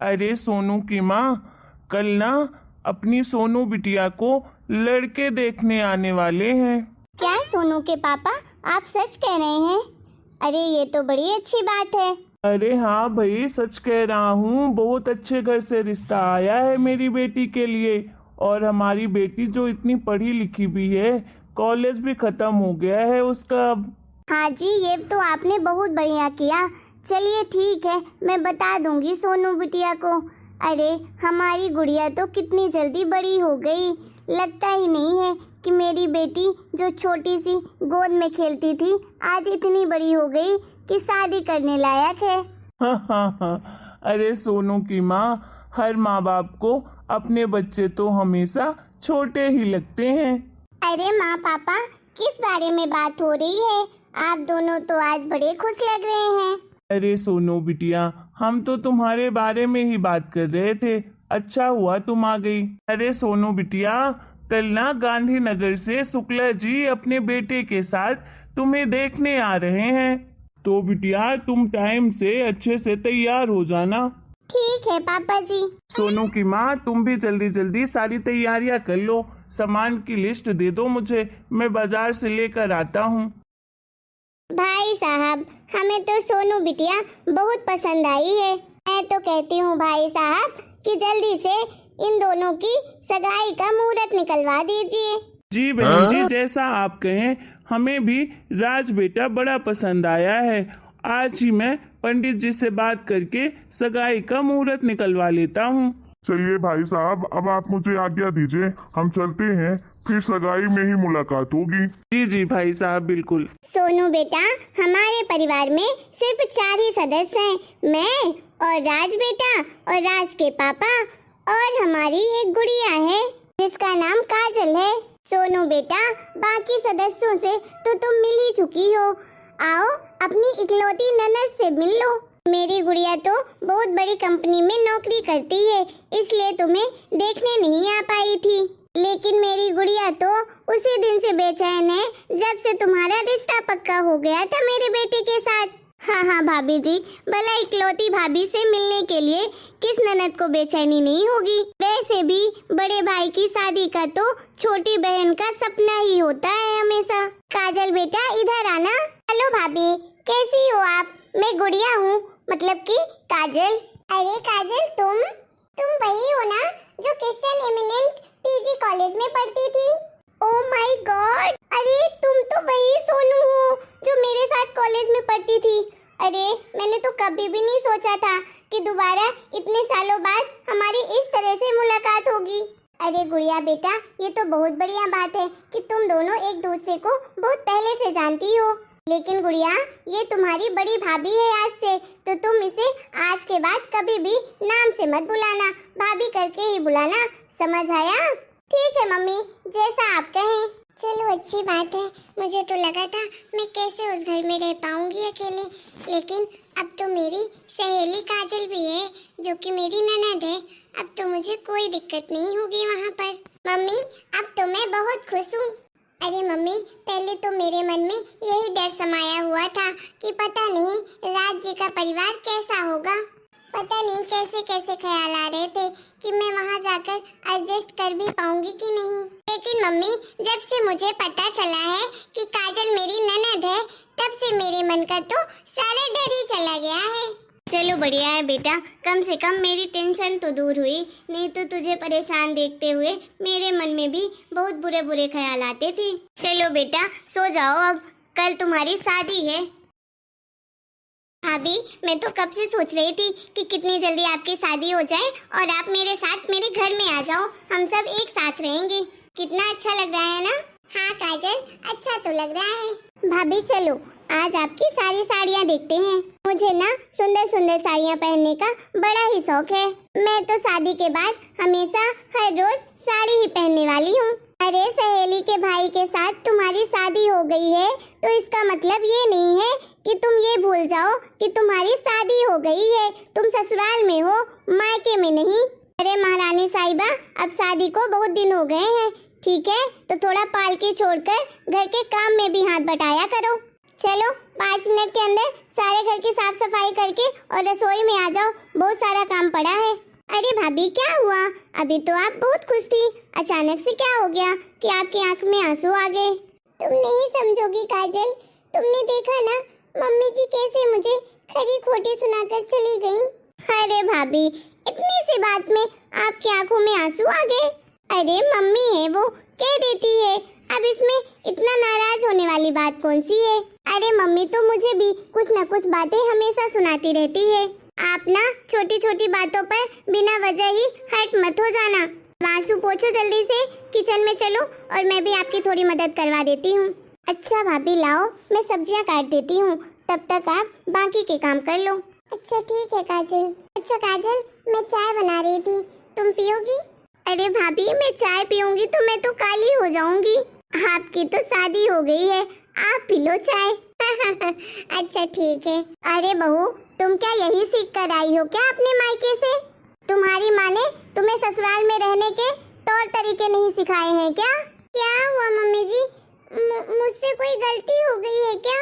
अरे सोनू की माँ, कल ना अपनी सोनू बिटिया को लड़के देखने आने वाले हैं। क्या सोनू के पापा, आप सच कह रहे हैं? अरे ये तो बड़ी अच्छी बात है। अरे हाँ भाई, सच कह रहा हूँ। बहुत अच्छे घर से रिश्ता आया है मेरी बेटी के लिए। और हमारी बेटी जो इतनी पढ़ी लिखी भी है, कॉलेज भी खत्म हो गया है उसका अब। हाँ जी, ये तो आपने बहुत बढ़िया किया। चलिए ठीक है, मैं बता दूंगी सोनू बिटिया को। अरे हमारी गुड़िया तो कितनी जल्दी बड़ी हो गई। लगता ही नहीं है कि मेरी बेटी जो छोटी सी गोद में खेलती थी, आज इतनी बड़ी हो गई कि शादी करने लायक है। हाँ। अरे सोनू की माँ, हर माँ बाप को अपने बच्चे तो हमेशा छोटे ही लगते हैं। अरे माँ पापा, किस बारे में बात हो रही है? आप दोनों तो आज बड़े खुश लग रहे हैं। अरे सोनू बिटिया, हम तो तुम्हारे बारे में ही बात कर रहे थे। अच्छा हुआ तुम आ गई। अरे सोनू बिटिया, कल ना गांधीनगर से शुक्ला जी अपने बेटे के साथ तुम्हें देखने आ रहे हैं। तो बिटिया तुम टाइम से अच्छे से तैयार हो जाना। ठीक है पापा जी। सोनू की माँ, तुम भी जल्दी जल्दी सारी तैयारियां कर लो। सामान की लिस्ट दे दो मुझे, मैं बाजार से लेकर आता हूँ। भाई साहब, हमें तो सोनू बिटिया बहुत पसंद आई है। मैं तो कहती हूँ भाई साहब कि जल्दी से इन दोनों की सगाई का मुहूर्त निकलवा दीजिए। जी बहन जी, जैसा आप कहें। हमें भी राज बेटा बड़ा पसंद आया है। आज ही मैं पंडित जी से बात करके सगाई का मुहूर्त निकलवा लेता हूँ। चलिए भाई साहब, अब आप मुझे आज्ञा दीजिए, हम चलते हैं, फिर सगाई में ही मुलाकात होगी। जी जी भाई साहब, बिल्कुल। सोनू बेटा, हमारे परिवार में सिर्फ 4 ही सदस्य हैं। मैं और राज बेटा और राज के पापा और हमारी एक गुड़िया है जिसका नाम काजल है। सोनू बेटा, बाकी सदस्यों से तो तुम मिल ही चुकी हो। आओ अपनी इकलौती ननद से मिल लो। मेरी गुड़िया तो बहुत बड़ी कंपनी में नौकरी करती है, इसलिए तुम्हें देखने नहीं आ पाई थी। लेकिन मेरी गुड़िया तो उसी दिन से बेचैन है जब से तुम्हारा रिश्ता पक्का हो गया था मेरे बेटे के साथ। हाँ भाभी जी, भला इकलौती भाभी से मिलने के लिए किस ननद को बेचैनी नहीं होगी। वैसे भी बड़े भाई की शादी का तो छोटी बहन का सपना ही होता है हमेशा। काजल बेटा, इधर आना। हेलो भाभी, कैसी हो आप? मैं गुड़िया हूँ, मतलब कि काजल। अरे काजल, तुम वही हो ना जो क्रिश्चियन एमिनेंट पीजी कॉलेज में पढ़ती थी? ओह माय गॉड, अरे तुम तो वही सोनू हो जो मेरे साथ कॉलेज में पढ़ती थी। अरे मैंने तो कभी भी नहीं सोचा था कि दोबारा इतने सालों बाद हमारी इस तरह से मुलाकात होगी। अरे गुड़िया बेटा, ये तो बहुत बढ़िया बात है कि तुम दोनों एक दूसरे को बहुत पहले से जानती हो। लेकिन गुड़िया, ये तुम्हारी बड़ी भाभी है आज से, तो तुम इसे आज के बाद कभी भी नाम से मत बुलाना, भाभी करके ही बुलाना, समझ आया? ठीक है मम्मी, जैसा आप कहें। चलो अच्छी बात है। मुझे तो लगा था मैं कैसे उस घर में रह पाऊंगी अकेले, लेकिन अब तो मेरी सहेली काजल भी है जो कि मेरी ननद है। अब तो मुझे कोई दिक्कत नहीं होगी वहाँ पर। मम्मी, अब तो मैं बहुत खुश हूँ। अरे मम्मी, पहले तो मेरे मन में यही डर समाया हुआ था कि पता नहीं राज जी का परिवार कैसा होगा। पता नहीं कैसे कैसे ख्याल आ रहे थे कि मैं वहाँ जाकर एडजस्ट कर भी पाऊंगी कि नहीं। लेकिन मम्मी, जब से मुझे पता चला है कि काजल मेरी ननद है, तब से मेरे मन का तो सारा डर ही चला गया है। चलो बढ़िया है बेटा, कम से कम मेरी टेंशन तो दूर हुई, नहीं तो तुझे परेशान देखते हुए मेरे मन में भी बहुत बुरे बुरे ख्याल आते थे। चलो बेटा सो जाओ, अब कल तुम्हारी शादी है। भाभी, मैं तो कब से सोच रही थी कि कितनी जल्दी आपकी शादी हो जाए और आप मेरे साथ मेरे घर में आ जाओ, हम सब एक साथ रहेंगे। कितना अच्छा लग रहा है ना? हाँ काजल, अच्छा तो लग रहा है। भाभी चलो, आज आपकी सारी साड़ियाँ देखते हैं। मुझे ना सुंदर सुंदर साड़ियाँ पहनने का बड़ा ही शौक है। मैं तो शादी के बाद हमेशा हर रोज साड़ी ही पहनने वाली हूँ। अरे सहेली के भाई के साथ तुम्हारी शादी हो गई है तो इसका मतलब ये नहीं है कि तुम ये भूल जाओ कि तुम्हारी शादी हो गई है। तुम ससुराल में हो, मायके में नहीं। अरे महारानी साहिबा, अब शादी को बहुत दिन हो गए हैं, ठीक है? तो थोड़ा पालकी छोड़कर घर के काम में भी हाथ बटाया करो। चलो 5 मिनट के अंदर सारे घर की साफ सफाई करके और रसोई में आ जाओ, बहुत सारा काम पड़ा है। अरे भाभी क्या हुआ? अभी तो आप बहुत खुश थी, अचानक से क्या हो गया कि आपकी आंख में आंसू आ गए? तुम नहीं समझोगी काजल, तुमने देखा ना मम्मी जी कैसे मुझे खरी खोटी सुनाकर चली गई। अरे भाभी, इतनी सी बात में आपकी आंखों में आंसू आ गए? अरे मम्मी है वो, कह देती है, अब इसमें इतना नाराज होने वाली बात कौन सी है? अरे मम्मी तो मुझे भी कुछ न कुछ बातें हमेशा सुनाती रहती है। आप ना छोटी छोटी बातों पर बिना वजह ही हट मत हो जाना। वासु पोछो जल्दी से, किचन में चलो और मैं भी आपकी थोड़ी मदद करवा देती हूँ। अच्छा भाभी लाओ, मैं सब्जियाँ काट देती हूँ, तब तक आप बाकी के काम कर लो। अच्छा ठीक है काजल। अच्छा काजल, मैं चाय बना रही थी, तुम पियोगी? अरे भाभी, मैं चाय पीऊंगी तो मैं तो काली हो जाऊंगी। आपकी तो शादी हो गई है, आप पी लो चाय। अच्छा ठीक है। अरे बहू, तुम क्या यही सीख कर आई हो क्या अपने मायके से? तुम्हारी माँ ने तुम्हें ससुराल में रहने के तौर तरीके नहीं सिखाए हैं क्या? क्या हुआ मम्मी जी, मुझसे कोई गलती हो गई है क्या?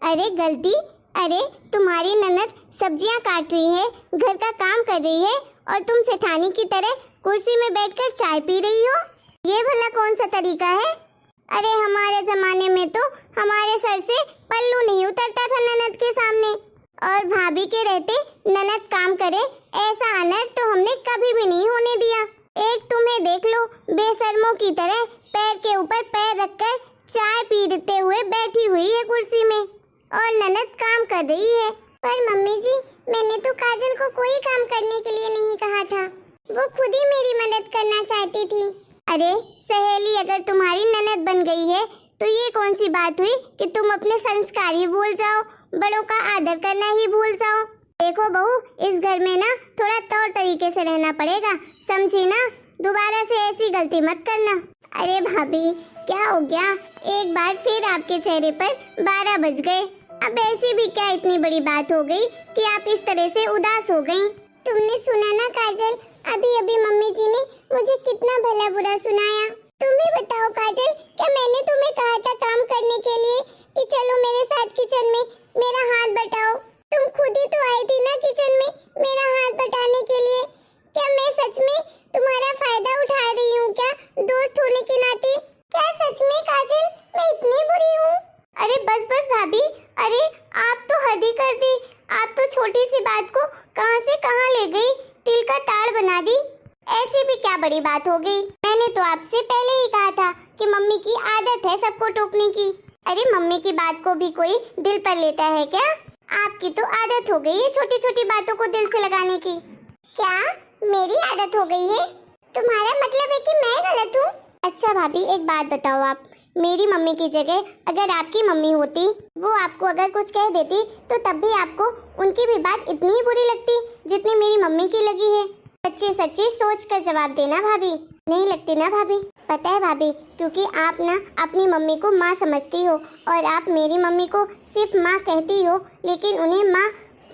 अरे गलती? अरे तुम्हारी ननद सब्जियां काट रही है, घर का काम कर रही है और तुम सेठानी की तरह कुर्सी में बैठकर चाय पी रही हो? ये भला कौन सा तरीका है? अरे हमारे जमाने में तो हमारे सर से पल्लू नहीं उतरता था ननद के सामने, और भाभी के रहते ननद काम करे ऐसा अनर्थ तो हमने कभी भी नहीं होने दिया। एक तुम्हें देख लो, बेशर्मों की तरह पैर के ऊपर पैर रखकर चाय पीते हुए बैठी हुई है कुर्सी में, और ननद काम कर रही है। पर मम्मी जी, मैंने तो काजल को कोई काम करने के लिए नहीं कहा था, वो खुद ही मेरी मदद करना चाहती थी। अरे सहेली अगर तुम्हारी ननद बन गई है तो ये कौन सी बात हुई कि तुम अपने संस्कार ही भूल जाओ, बड़ों का आदर करना ही भूल जाओ। देखो बहू, इस घर में ना थोड़ा तौर तरीके से रहना पड़ेगा, समझी ना? दोबारा से ऐसी गलती मत करना। अरे भाभी, क्या हो गया? एक बार फिर आपके चेहरे पर 12 बज गए। अब ऐसी भी क्या इतनी बड़ी बात हो गई कि आप इस तरह से उदास हो गईं? तुमने सुना ना काजल, अभी अभी मम्मी जी ने मुझे कितना भला बुरा सुनाया। तुम ही बताओ काजल, क्या मैंने तुम्हें कहा था काम करने के लिए कि चलो मेरे साथ किचन में मेरा हाथ बटाओ? तुम खुद ही तो आई थी ना किचन में मेरा हाथ बटाने के लिए। क्या मैं सच में तुम्हारा फायदा उठा रही हूँ क्या, दोस्त होने के नाते? क्या सच में काजल मैं इतनी बुरी हूँ? अरे बस बस भाभी, अरे आप तो हद ही कर दी। आप तो छोटी सी बात को कहां से कहां ले गई, तिल का ताड़ बना दी। ऐसी भी क्या बड़ी बात हो गई? मैंने तो आपसे पहले ही कहा था कि मम्मी की आदत है सबको टोकने की। अरे मम्मी की बात को भी कोई दिल पर लेता है क्या? आपकी तो आदत हो गई है छोटी छोटी बातों को दिल से लगाने की। क्या मेरी आदत हो गई है? तुम्हारा मतलब है कि मैं गलत हूँ? अच्छा भाभी, एक बात बताओ, आप मेरी मम्मी की जगह अगर आपकी मम्मी होती, वो आपको अगर कुछ कह देती तो तब भी आपको उनकी भी बात इतनी ही बुरी लगती जितनी मेरी मम्मी की लगी है? सच्ची सच्ची सोच कर जवाब देना भाभी। नहीं लगती ना भाभी? पता है भाभी, क्योंकि आप ना अपनी मम्मी को माँ समझती हो और आप मेरी मम्मी को सिर्फ माँ कहती हो, लेकिन उन्हें माँ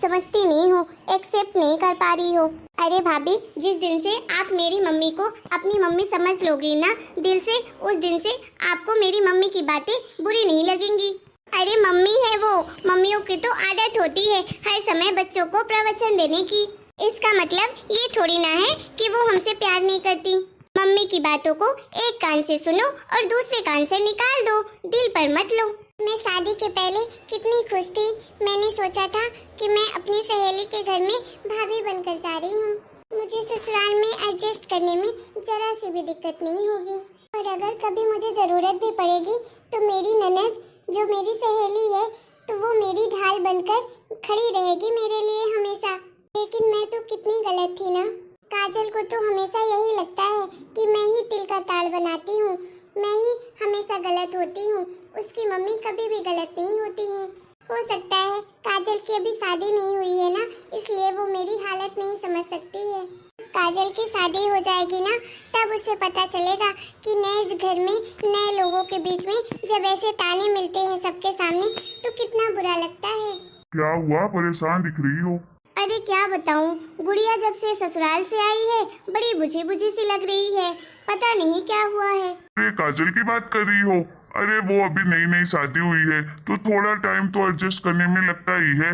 समझती नहीं हो, एक्सेप्ट नहीं कर पा रही हो। अरे भाभी, जिस दिन से आप मेरी मम्मी को अपनी मम्मी समझ लोगी ना दिल से, उस दिन से आपको मेरी मम्मी की बातें बुरी नहीं लगेंगी। अरे मम्मी है वो, मम्मियों की तो आदत होती है हर समय बच्चों को प्रवचन देने की। इसका मतलब ये थोड़ी ना है कि वो हमसे प्यार नहीं करती। मम्मी की बातों को एक कान से सुनो और दूसरे कान से निकाल दो, दिल पर मत लो। मैं शादी के पहले कितनी खुश थी। मैंने सोचा था कि मैं अपनी सहेली के घर में भाभी बनकर जा रही हूँ। मुझे ससुराल में एडजस्ट करने में जरा सी भी दिक्कत नहीं होगी, और अगर कभी मुझे जरूरत भी पड़ेगी तो मेरी ननद जो मेरी सहेली है तो वो मेरी ढाल बनकर खड़ी रहेगी मेरे लिए हमेशा। लेकिन मैं तो कितनी गलत थी ना। काजल को तो हमेशा यही लगता है कि मैं ही तिल का ताड़ बनाती हूँ, मैं ही हमेशा गलत होती हूँ, उसकी मम्मी कभी भी गलत नहीं होती है। हो सकता है काजल की अभी शादी नहीं हुई है ना, इसलिए वो मेरी हालत नहीं समझ सकती है। काजल की शादी हो जाएगी ना, तब उसे पता चलेगा कि नए घर में नए लोगों के बीच में जब ऐसे ताने मिलते हैं सबके सामने तो कितना बुरा लगता है। क्या हुआ, परेशान दिख रही हो? अरे क्या बताऊं, गुड़िया जब से ससुराल से आई है बड़ी बुझी बुझी सी लग रही है, पता नहीं क्या हुआ है। अरे काजल की बात कर रही हो? अरे वो अभी नई नई शादी हुई है तो थोड़ा टाइम तो एडजस्ट करने में लगता ही है।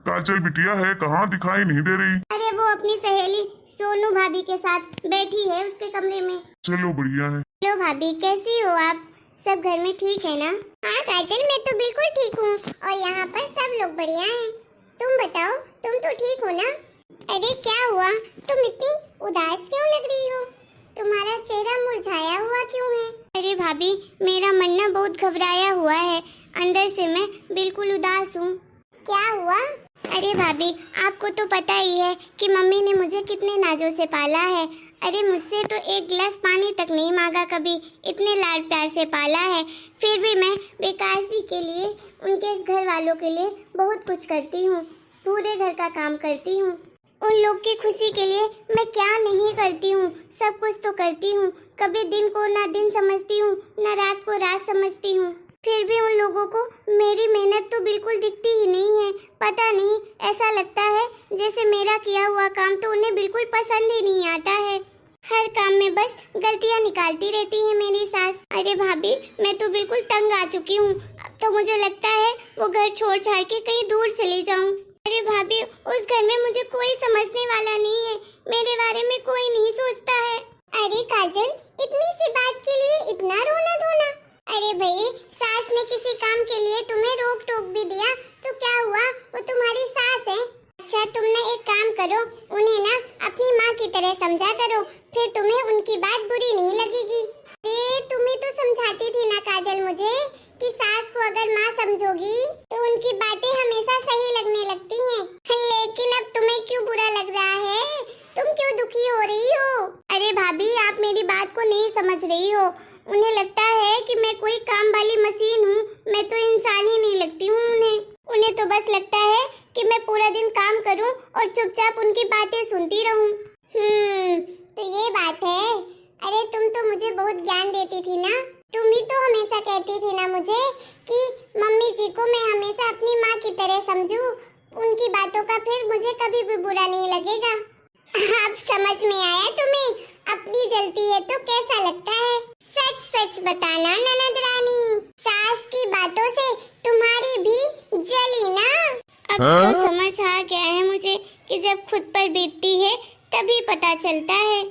काजल बिटिया है कहाँ, दिखाई नहीं दे रही। अरे वो अपनी सहेली सोनू भाभी के साथ बैठी है उसके कमरे में। चलो बढ़िया है। हेलो भाभी, कैसी हो आप? सब घर में ठीक है ना? हाँ काजल, मैं तो बिल्कुल ठीक हूँ और यहाँ पर सब लोग बढ़िया हैं। तुम बताओ, तुम तो ठीक हो ना? अरे क्या हुआ, तुम इतनी उदास क्यों लग रही हो? तुम्हारा चेहरा मुरझाया हुआ क्यों है? अरे भाभी, मेरा मन ना बहुत घबराया हुआ है, अंदर से मैं बिल्कुल उदास हूँ। क्या हुआ? अरे भाभी, आपको तो पता ही है कि मम्मी ने मुझे कितने नाजों से पाला है। अरे मुझसे तो एक गिलास पानी तक नहीं मांगा कभी, इतने लाड प्यार से पाला है। फिर भी मैं विकास जी के लिए, उनके घर वालों के लिए बहुत कुछ करती हूँ, पूरे घर का काम करती हूँ। उन लोग की खुशी के लिए मैं क्या नहीं करती हूँ, सब कुछ तो करती हूँ। कभी दिन को ना दिन समझती हूँ, ना रात को रात समझती हूँ। फिर भी उन लोगों को मेरी मेहनत तो बिल्कुल दिखती ही नहीं है। पता नहीं, ऐसा लगता है जैसे मेरा किया हुआ काम तो उन्हें बिल्कुल पसंद ही नहीं आता है। हर काम में बस गलतियां निकालती रहती है मेरी सास। अरे भाभी, मैं तो बिल्कुल तंग आ चुकी हूँ। अब तो मुझे लगता है वो घर छोड़ छाड़ के कहीं दूर चली जाऊँ। अरे भाभी, उस घर में मुझे कोई समझने वाला नहीं है, मेरे बारे में कोई नहीं सोचता है। अरे काजल, इतनी सी बात के लिए इतना रोना धोना? अरे भाई, सास ने किसी काम के लिए तुम्हें रोक टोक भी दिया तो क्या हुआ, वो तुम्हारी सास है। अच्छा, तुमने एक काम करो, उन्हें ना अपनी माँ की तरह समझा करो, फिर तुम्हें उनकी बात बुरी नहीं लगेगी। तुम्हें तो समझाती थी ना काजल मुझे कि सास को अगर माँ समझोगी तो उनकी बातें हमेशा सही लगने लगती हैं। लेकिन अब तुम्हें क्यों बुरा लग रहा है? तुम क्यों दुखी हो रही हो? अरे भाभी, आप मेरी बात को नहीं समझ रही हो। उन्हें लगता है कि मैं कोई काम वाली मशीन हूँ, मैं तो इंसान ही नहीं लगती हूँ उन्हें तो बस लगता है कि मैं पूरा दिन काम करूँ और चुपचाप उनकी बातें सुनती रहूँ। तो ये बात है। अरे तुम तो मुझे बहुत ज्ञान देती थी ना, तुम ही तो हमेशा कहती थी ना मुझे कि मम्मी जी को मैं हमेशा अपनी माँ की तरह समझूं, उनकी बातों का फिर मुझे कभी भी बुरा नहीं लगेगा। अब समझ में आया तुम्हें, अपनी जलती है तो कैसा लगता है? सच सच बताना ननद रानी, सास की बातों से तुम्हारी भी जली ना? अब तो समझ आ गया है मुझे कि जब खुद पर बीतती है तभी पता चलता है।